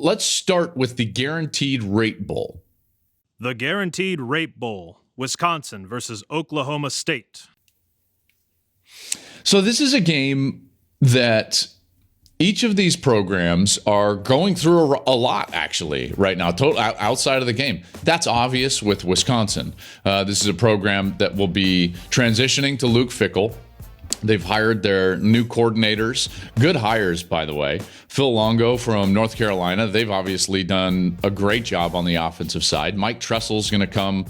let's start with the Guaranteed Rate Bowl. The Guaranteed Rate Bowl, Wisconsin versus Oklahoma State. So this is a game that each of these programs are going through a lot, actually, right now, outside of the game. That's obvious with Wisconsin. This is a program that will be transitioning to Luke Fickell. They've hired their new coordinators. Good hires, by the way. Phil Longo from North Carolina. They've obviously done a great job on the offensive side. Mike Tressel's going to come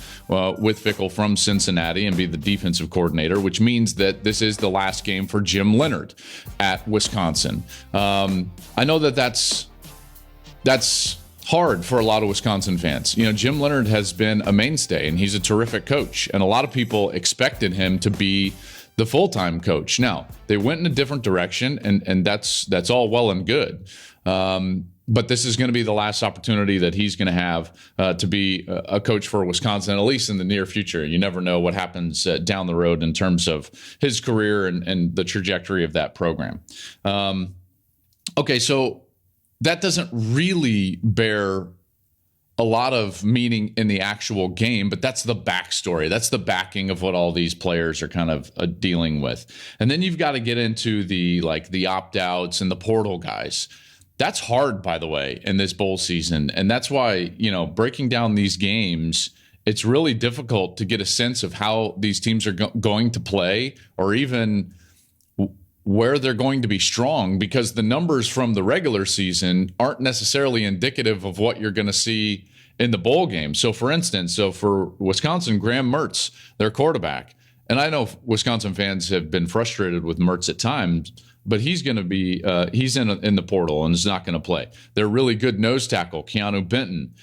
with Fickell from Cincinnati and be the defensive coordinator, which means that this is the last game for Jim Leonhard at Wisconsin. I know that's hard for a lot of Wisconsin fans. You know, Jim Leonhard has been a mainstay, and he's a terrific coach. And a lot of people expected him to be the full-time coach. Now, they went in a different direction, and that's all well and good. But this is going to be the last opportunity that he's going to have to be a coach for Wisconsin, at least in the near future. You never know what happens down the road in terms of his career and the trajectory of that program. Okay, so that doesn't really bear a lot of meaning in the actual game, but that's the backstory. That's the backing of what all these players are kind of dealing with. And then you've got to get into the opt-outs and the portal guys. That's hard, by the way, in this bowl season. And that's why, breaking down these games, it's really difficult to get a sense of how these teams are going to play, or even where they're going to be strong, because the numbers from the regular season aren't necessarily indicative of what you're going to see in the bowl game. So, for instance, for Wisconsin, Graham Mertz, their quarterback, and I know Wisconsin fans have been frustrated with Mertz at times, but he's going to be he's in the portal and is not going to play. They're really good nose tackle, Keanu Benton,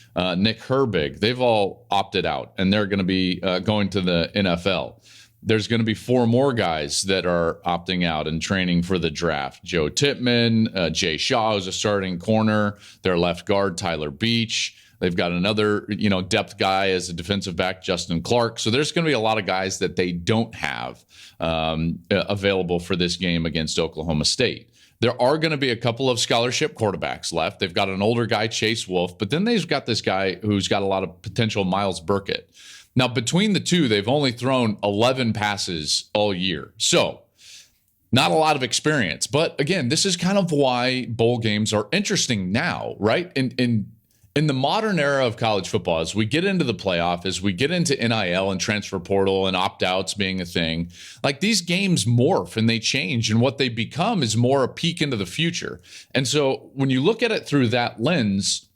Nick Herbig. They've all opted out, and they're going to be going to the NFL. There's going to be 4 more guys that are opting out and training for the draft. Joe Tippmann, Jay Shaw, who's a starting corner, their left guard, Tyler Beach. They've got another, depth guy as a defensive back, Justin Clark. So there's going to be a lot of guys that they don't have available for this game against Oklahoma State. There are going to be a couple of scholarship quarterbacks left. They've got an older guy, Chase Wolf, but then they've got this guy who's got a lot of potential, Miles Burkett. Now, between the two, they've only thrown 11 passes all year. So, not a lot of experience. But again, this is kind of why bowl games are interesting now, right? In the modern era of college football, as we get into the playoff, as we get into NIL and transfer portal and opt-outs being a thing, like these games morph and they change, and what they become is more a peek into the future. And so when you look at it through that lens,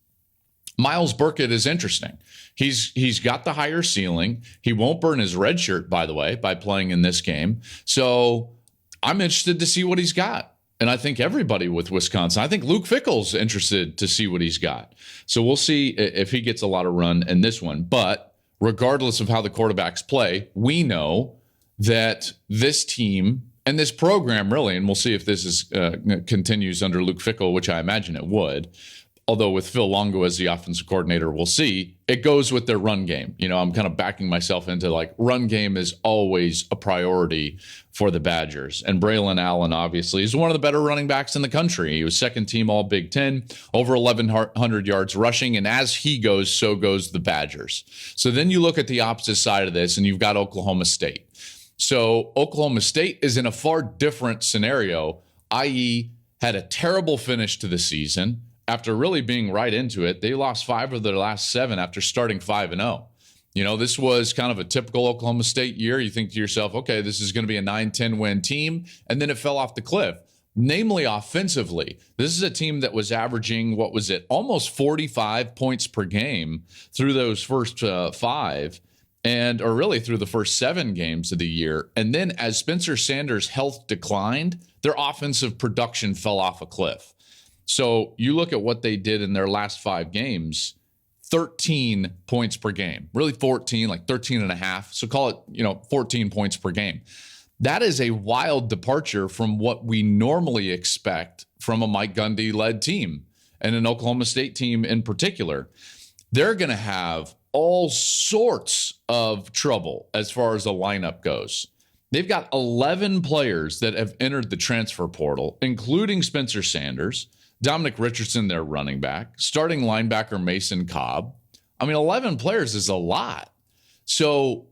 Miles Burkett is interesting. He's got the higher ceiling. He won't burn his red shirt, by the way, by playing in this game. So I'm interested to see what he's got. And I think everybody with Wisconsin, I think Luke Fickell's interested to see what he's got. So we'll see if he gets a lot of run in this one. But regardless of how the quarterbacks play, we know that this team and this program really, and we'll see if this continues under Luke Fickell, which I imagine it would, although with Phil Longo as the offensive coordinator, we'll see, it goes with their run game. I'm kind of backing myself into run game is always a priority for the Badgers. And Braylon Allen, obviously, is one of the better running backs in the country. He was second team all Big Ten, over 1,100 yards rushing. And as he goes, so goes the Badgers. So then you look at the opposite side of this, and you've got Oklahoma State. So Oklahoma State is in a far different scenario, i.e. had a terrible finish to the season. After really being right into it, they lost 5 of their last 7 after starting 5-0. This was kind of a typical Oklahoma State year. You think to yourself, okay, this is going to be a 9-10 win team, and then it fell off the cliff. Namely, offensively, this is a team that was averaging, almost 45 points per game through those first 5, or really through the first 7 games of the year. And then as Spencer Sanders' health declined, their offensive production fell off a cliff. So you look at what they did in their last 5 games, 13 points per game, really 14, 13 and a half. So call it, 14 points per game. That is a wild departure from what we normally expect from a Mike Gundy led team, and an Oklahoma State team in particular. They're going to have all sorts of trouble as far as the lineup goes. They've got 11 players that have entered the transfer portal, including Spencer Sanders. Dominic Richardson, their running back, starting linebacker Mason Cobb. I mean, 11 players is a lot. So,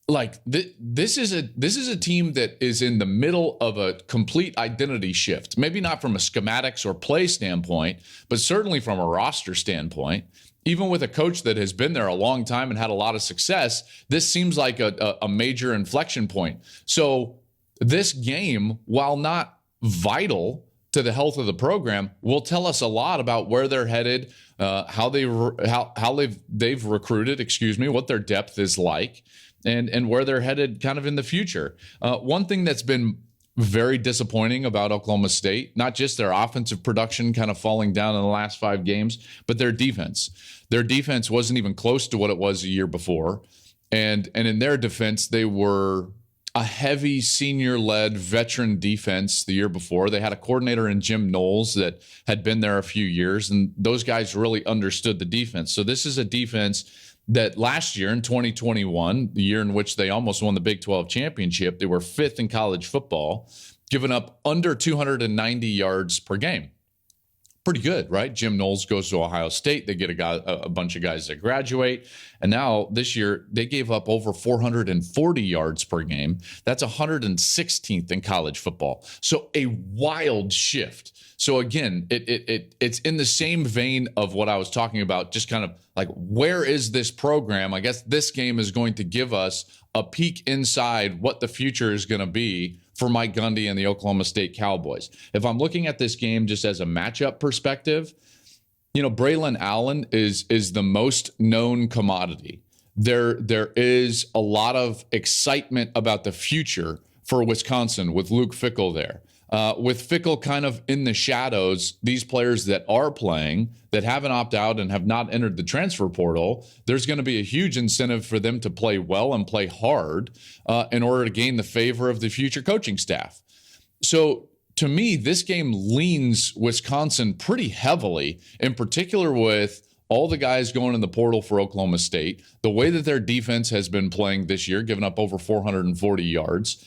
like, this is a team that is in the middle of a complete identity shift. Maybe not from a schematics or play standpoint, but certainly from a roster standpoint. Even with a coach that has been there a long time and had a lot of success, this seems like a major inflection point. So this game, while not vital to the health of the program, will tell us a lot about where they're headed, how they've recruited, what their depth is like, and where they're headed kind of in the future. One thing that's been very disappointing about Oklahoma State, not just their offensive production kind of falling down in the last 5 games, but their defense. Their defense wasn't even close to what it was a year before. And in their defense, they were a heavy senior-led veteran defense the year before. They had a coordinator in Jim Knowles that had been there a few years, and those guys really understood the defense. So this is a defense that last year in 2021, the year in which they almost won the Big 12 championship, they were 5th in college football, giving up under 290 yards per game. Pretty good, right? Jim Knowles goes to Ohio State. They get a bunch of guys that graduate. And now this year, they gave up over 440 yards per game. That's 116th in college football. So a wild shift. So again, it's in the same vein of what I was talking about, just kind of like, where is this program? I guess this game is going to give us a peek inside what the future is going to be for Mike Gundy and the Oklahoma State Cowboys. If I'm looking at this game just as a matchup perspective, Braylon Allen is the most known commodity. There is a lot of excitement about the future for Wisconsin with Luke Fickell there. With Fickell kind of in the shadows, these players that are playing, that haven't opted out and have not entered the transfer portal, there's going to be a huge incentive for them to play well and play hard in order to gain the favor of the future coaching staff. So to me, this game leans Wisconsin pretty heavily, in particular with all the guys going in the portal for Oklahoma State, the way that their defense has been playing this year, giving up over 440 yards.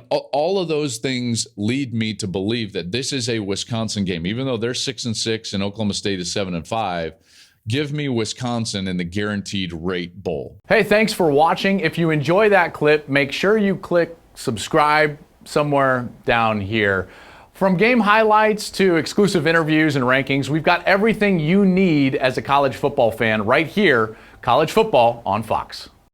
All of those things lead me to believe that this is a Wisconsin game. Even though they're 6-6 and Oklahoma State is 7-5, give me Wisconsin in the guaranteed rate bowl. Hey, thanks for watching. If you enjoy that clip, make sure you click subscribe somewhere down here. From game highlights to exclusive interviews and rankings, we've got everything you need as a college football fan right here, College Football on Fox.